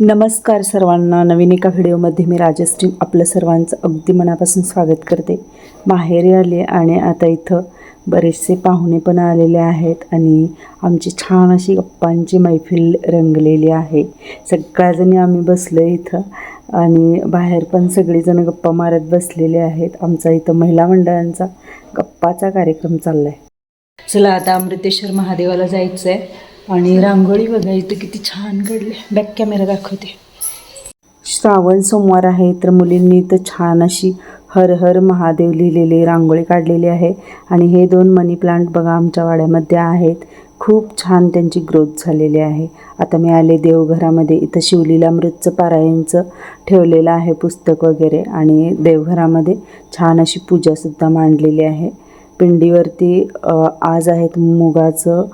नमस्कार सर्वांना, नवीन एका व्हिडिओमध्ये मी राजश्री आपलं सर्वांचं अगदी मनापासून स्वागत करते. माहेरी आले आणि आता इथं बरेचसे पाहुणे पण आलेले आहेत आणि आमची छान अशी गप्पांची मैफिल रंगलेली आहे. सगळ्याजणी आम्ही बसलो इथं आणि बाहेर पण सगळीजण गप्पा मारत बसलेले आहेत. आमचा इथं महिला मंडळांचा गप्पाचा कार्यक्रम चालला आहे. चला आता अमृतेश्वर महादेवाला जायचं आहे आणि रांगोळी बघा इथं किती छान काढली. बॅक कॅमेरा दाखवते. श्रावण सोमवार आहे तर मुलींनी इथं छान अशी हर हर महादेव लिहिलेली रांगोळी काढलेली आहे आणि हे 2 मनी प्लांट बघा आमच्या वाड्यामध्ये आहेत. खूप छान त्यांची ग्रोथ झालेली आहे. आता मी आले देवघरामध्ये. इथं शिवलीलामृतचं पारायणचं ठेवलेलं आहे पुस्तक वगैरे आणि देवघरामध्ये छान अशी पूजासुद्धा मांडलेली आहे. पिंडीवरती आज आहेत मुगाचं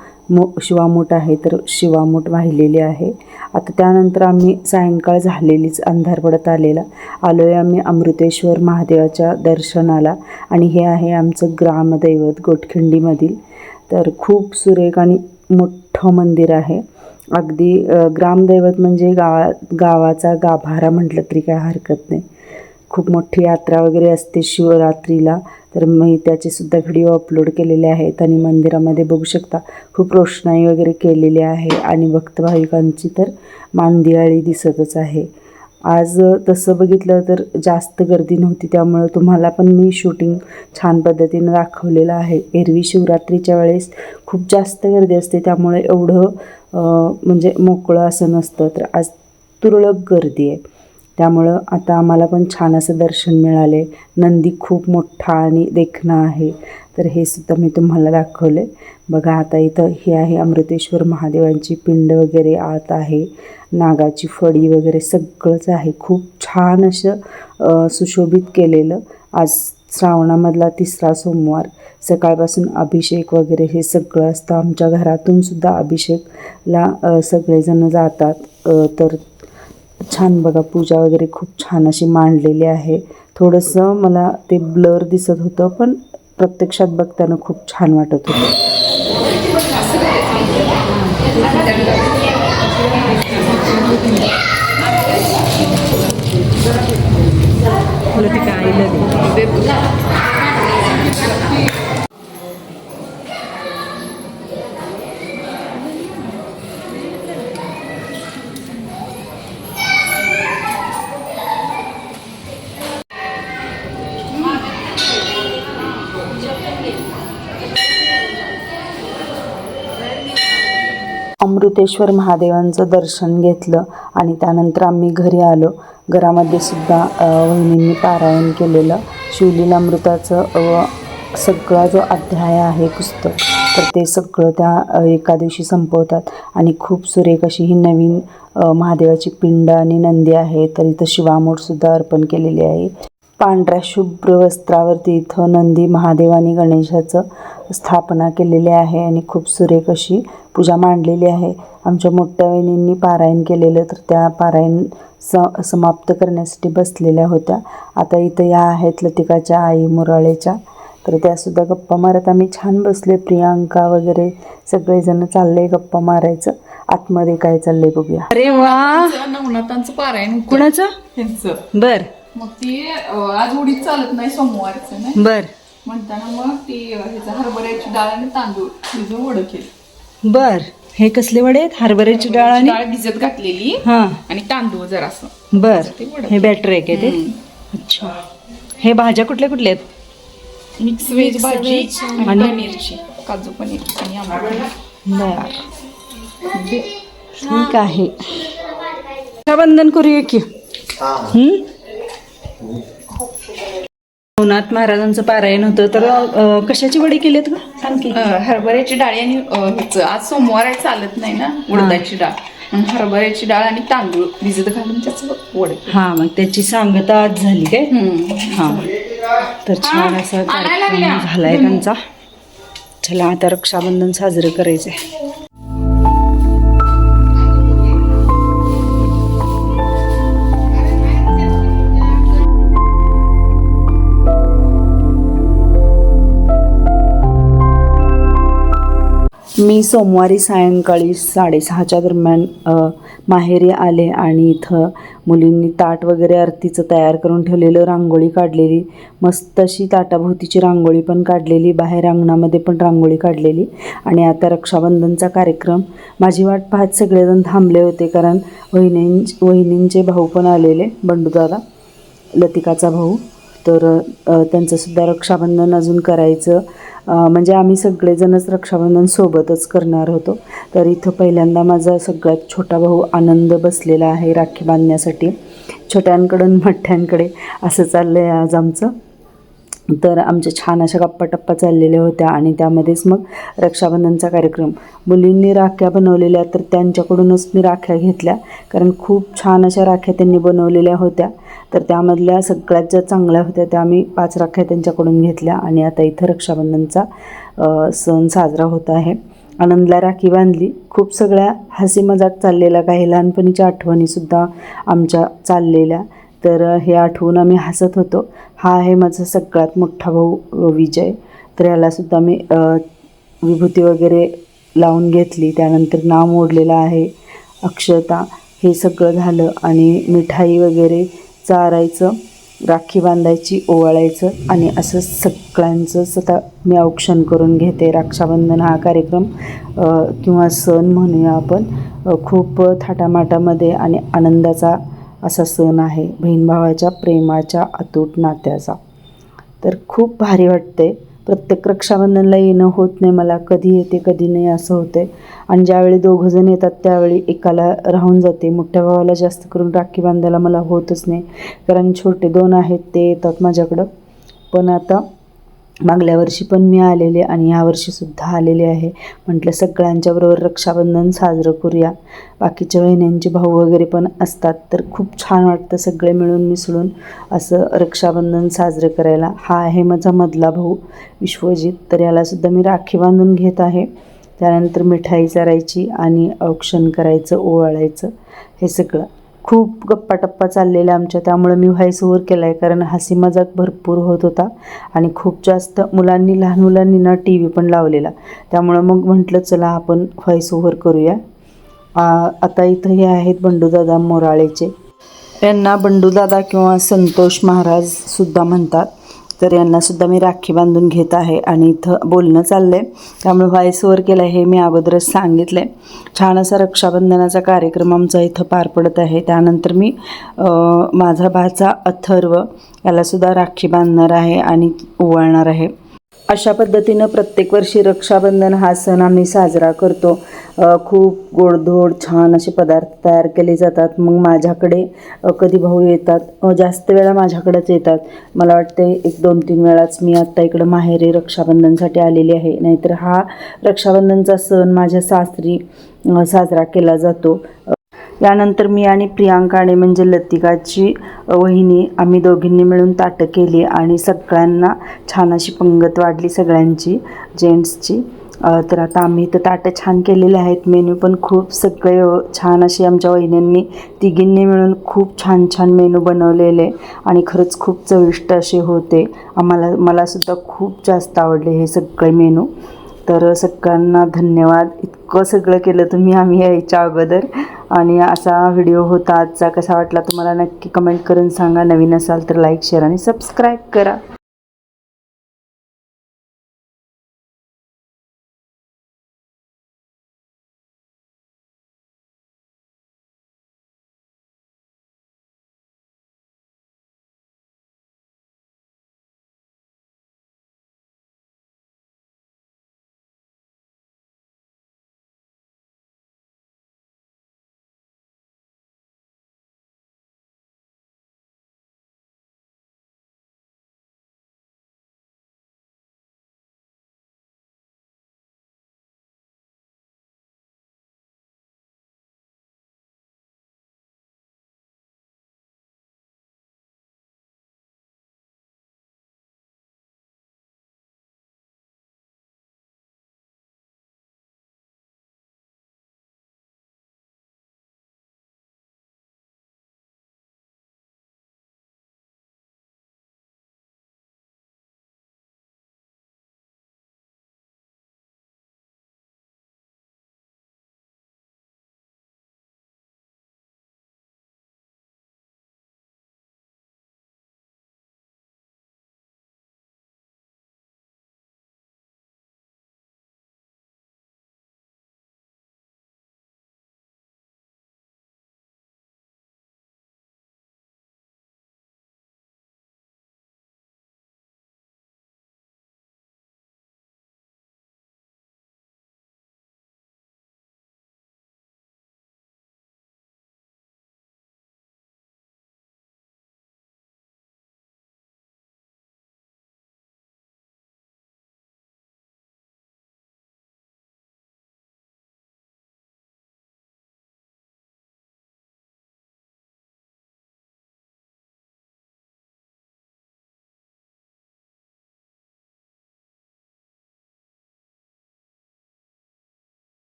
शिवामूठ आहे तर शिवामूठ वाहिलेली आहे. आता त्यानंतर आम्ही सायंकाळ झालेलीच, अंधार पडत आलेला, आलो आहे आम्ही अमृतेश्वर महादेवाच्या दर्शनाला आणि हे आहे आमचं ग्रामदैवत गोटखिंडीमधील. तर खूप सुरेख आणि मोठं मंदिर आहे. अगदी ग्रामदैवत म्हणजे गावाचा गाभारा म्हटलं तरी काय हरकत नाही. खूप मोठी यात्रा वगैरे असते शिवरात्रीला, तर मी त्याचेसुद्धा व्हिडिओ अपलोड केलेले आहेत आणि मंदिरामध्ये बघू शकता खूप रोषणाई वगैरे केलेली आहे आणि भक्त भाविकांची तर मांदियाळी दिसतच आहे. आज तसं बघितलं तर जास्त गर्दी नव्हती, त्यामुळं तुम्हाला पण मी शूटिंग छान पद्धतीनं दाखवलेलं आहे. एरवी शिवरात्रीच्या वेळेस खूप जास्त गर्दी असते, त्यामुळे एवढं म्हणजे मोकळं असं नसतं. तर आज तुरळक गर्दी आहे, त्यामुळं आता आम्हाला पण छान असं दर्शन मिळाले. नंदी खूप मोठा आणि देखणा आहे, तर हे सुद्धा मी तुम्हाला दाखवले. बघा आता इथं हे आहे अमृतेश्वर महादेवांची पिंड वगैरे आत आहे. नागाची फडी वगैरे सगळंच आहे. खूप छान असं सुशोभित केलेलं. आज श्रावणामधला 3रा सोमवार, सकाळपासून अभिषेक वगैरे हे सगळं असतं. आमच्या घरातून सुद्धा अभिषेकला सगळेजण जातात. तर छान बघा पूजा वगैरे खूप छान अशी मांडलेली आहे. थोडंसं मला ते ब्लर दिसत होतं, पण प्रत्यक्षात बघताना खूप छान वाटत होतं. अमृतेश्वर महादेवांचं दर्शन घेतलं आणि त्यानंतर आम्ही घरी आलो. घरामध्ये सुद्धा वहिनींनी पारायण केलेलं शिवलीलामृताचं सगळा जो अध्याय आहे पुस्तक, तर ते सगळं त्या एका दिवशी संपवतात आणि खूप सुरेख अशी ही नवीन महादेवाची पिंड आणि नंदी आहे. तर इथं शिवामूठसुद्धा अर्पण केलेली आहे. पांढऱ्या शुभ्र वस्त्रावरती इथं नंदी, महादेव आणि गणेशाचं स्थापना केलेली आहे आणि खूप सुरेख अशी पूजा मांडलेली आहे. आमच्या मोठ्या वहिनींनी पारायण केलेलं, तर त्या पारायण समाप्त करण्यासाठी बसलेल्या होत्या. आता इथं या आहेत लतिकाच्या आई मुराळेच्या, तर त्यासुद्धा गप्पा मारत आम्ही छान बसले. प्रियांका वगैरे सगळेजण चालले गप्पा मारायचं. आतमध्ये काय चाललंय बघूया. अरे वा, नवनाथांचं पारायण कुणाचं? त्यांचं. बर. मग ती आज उडीद चालत नाही सोमवारचं नाही बर. म्हणताना मग ती ह्याचं हरभऱ्याची डाळ आणि तांदूळ तिचं वडं केलं. बर. हे कसले वडे आहेत? हरभऱ्याची डाळ आणि डाळ भिजत घातलेली हां आणि तांदूळ जरासं. बर. ते वडं हे बॅटर आहे का ते? अच्छा. हे भाज्या कुठल्या कुठल्या आहेत? मिक्स व्हेज भाजी आणि पनीरची, काजू पनीर आणि आंबा. बर. ठीक आहे. रक्षाबंधन करूया की. नवनाथ महाराजांचं पारायण होतं, तर कशाची वडी केलीत का? सांग की. हरभऱ्याची डाळ आणि ह्याचं आज सोमवार आहे, चालत नाही ना उडदाची डाळ, हरभऱ्याची डाळ आणि तांदूळ भिजत घालून त्याचं वडे. हा, मग त्याची सांगता आज झाली काय? हा, तर छान असा कार्यक्रम झालाय त्यांचा. चला आता रक्षाबंधन साजरं करायचंय. मी सोमवारी सायंकाळी 6:30च्या दरम्यान माहेरी आले आणि इथं मुलींनी ताट वगैरे आरतीचं तयार करून ठेवलेलं, रांगोळी काढलेली, मस्त अशी ताटाभोवतीची रांगोळी पण काढलेली, बाहेर अंगणामध्ये पण रांगोळी काढलेली. आणि आता रक्षाबंधनचा कार्यक्रम, माझी वाट पाहत सगळेजण थांबले होते, कारण वहिनींचे भाऊ पण आलेले, बंडूदादा, लतिकाचा भाऊ. तर त्यांचंसुद्धा रक्षाबंधन अजून करायचं, म्हणजे आम्ही सगळेजणच रक्षाबंधन सोबतच करणार होतो. तर इथं पहिल्यांदा माझा सगळ्यात छोटा भाऊ आनंद बसलेला आहे राखी बांधण्यासाठी. छोट्यांकडून मोठ्यांकडे असं चाललं आहे आज आमचं. तर आमच्या छान अशा गप्पा-टप्पा चाललेल्या होत्या आणि त्यामध्येच मग रक्षाबंधनचा कार्यक्रम. मुलींनी राख्या बनवलेल्या, तर त्यांच्याकडूनच मी राख्या घेतल्या, कारण खूप छान अशा राख्या त्यांनी बनवलेल्या होत्या. तर त्यामधल्या सगळ्यात ज्या चांगल्या होत्या त्या मी 5 राख्या त्यांच्याकडून घेतल्या. आणि आता इथं रक्षाबंधनचा सण साजरा होत आहे. आनंदला राखी बांधली. खूप सगळ्या हसी मजाक चाललेला, काही लहानपणीच्या आठवणीसुद्धा आमच्या चाललेल्या. तर हे आठवून आम्ही हसत होतो. हा आहे माझा सगळ्यात मोठा भाऊ विजय. तर यालासुद्धा मी विभूती वगैरे लावून घेतली, त्यानंतर नाव मोडलेलं आहे, अक्षता, हे सगळं झालं. आणि मिठाई वगैरे चारायचं, राखी बांधायची, ओवाळायचं, आणि असं सगळ्यांचंच आता मी औक्षण करून घेते. रक्षाबंधन हा कार्यक्रम किंवा सण म्हणूया आपण, खूप थाटामाटामध्ये आणि आनंदाचा असा सण आहे, बहीण भावाच्या प्रेमाच्या अतूट नात्याचा. तर खूप भारी वाटते. प्रत्येक रक्षाबंधनला येणं होत नाही मला, कधी येते कधी नाही असं होते. आणि ज्यावेळी दोघंजण येतात त्यावेळी एकाला राहून जाते. मोठ्या भावाला जास्त करून राखी बांधायला मला होतच नाही, कारण छोटे 2 आहेत ते येतात माझ्याकडं. पण आता मागल्या वर्षी पण मी आलेले आणि यावर्षीसुद्धा आलेले आहे. म्हटलं सगळ्यांच्याबरोबर रक्षाबंधन साजरं करूया. बाकीच्या बहिणींचे भाऊ वगैरे पण असतात, तर खूप छान वाटतं सगळे मिळून मिसळून असं रक्षाबंधन साजरं करायला. हा आहे माझा मधला भाऊ विश्वजित. तर यालासुद्धा मी राखी बांधून घेत आहे. त्यानंतर मिठाई चारायची आणि औक्षण करायचं, ओवाळायचं, हे सगळं. खूप गप्पा-टप्पा चाललेल्या आमच्या, त्यामुळे मी व्हॉईस ओव्हर केला आहे, कारण हसी मजाक भरपूर होत होता. आणि खूप जास्त लहान मुलांनी ना टी व्ही पण लावलेला, त्यामुळं मग म्हटलं चला आपण व्हॉईस ओव्हर करूया. आता इथं हे आहेत बंडूदादा मोराळेचे. यांना बंडूदादा किंवा संतोष महाराजसुद्धा म्हणतात. तर यांनासुद्धा मी राखी बांधून घेत आहे आणि इथं बोलणं चाललं आहे, त्यामुळे व्हॉईस ओव्हर केलं आहे, हे मी अगोदरच सांगितलं आहे. छान असा रक्षाबंधनाचा कार्यक्रम आमचा इथं पार पडत आहे. त्यानंतर मी माझा भाचा अथर्व यालासुद्धा राखी बांधणार आहे आणि ओवाळणार आहे. अशा पद्धतीनं प्रत्येक वर्षी रक्षाबंधन हा सण आम्ही साजरा करतो. खूप गोडधोड छान असे पदार्थ तयार केले जातात. मग माझ्याकडे कधी भाऊ येतात, जास्त वेळा माझ्याकडेच येतात. मला वाटते 1-2-3 वेळाच मी आत्ता इकडं माहेरी रक्षाबंधनसाठी आलेली आहे. नाहीतर हा रक्षाबंधनचा सण माझ्या सासरी साजरा केला जातो. यानंतर मी आणि प्रियांकाने, म्हणजे लतिकाची वहिनी, आम्ही दोघींनी मिळून ताटं केली आणि सगळ्यांना छान अशी पंगत वाढली, सगळ्यांची, जेंट्सची. तर आता आम्ही इथं ताटं छान केलेले आहेत. मेनू पण खूप सगळे छान असे आमच्या वहिनींनी तिघींनी मिळून खूप छान छान मेनू बनवलेले आणि खरंच खूप चविष्ट असे होते. मलासुद्धा खूप जास्त आवडले हे सगळे मेनू. तर सगळ्यांना धन्यवाद. इतकं सगळं केलं तुम्ही आम्ही यायच्या अगोदर. आणि असा व्हिडिओ होता आजचा. कसा वाटला तुम्हाला नक्की कमेंट करून सांगा. नवीन असाल तर लाईक, शेअर आणि सबस्क्राईब करा.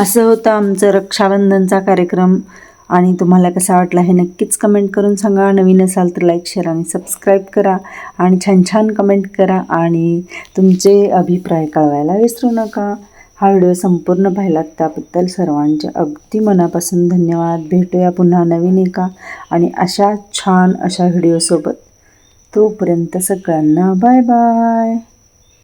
असं होतं आमचं रक्षाबंधनचा कार्यक्रम. आणि तुम्हाला कसा वाटला हे नक्कीच कमेंट करून सांगा. नवीन असाल तर लाईक, शेअर आणि सबस्क्राईब करा आणि छान छान कमेंट करा आणि तुमचे अभिप्राय कळवायला विसरू नका. हा व्हिडिओ संपूर्ण पाहिलात त्याबद्दल सर्वांचे अगदी मनापासून धन्यवाद. भेटूया पुन्हा नवीन एका आणि अशा छान अशा व्हिडिओसोबत. तोपर्यंत सगळ्यांना बाय बाय.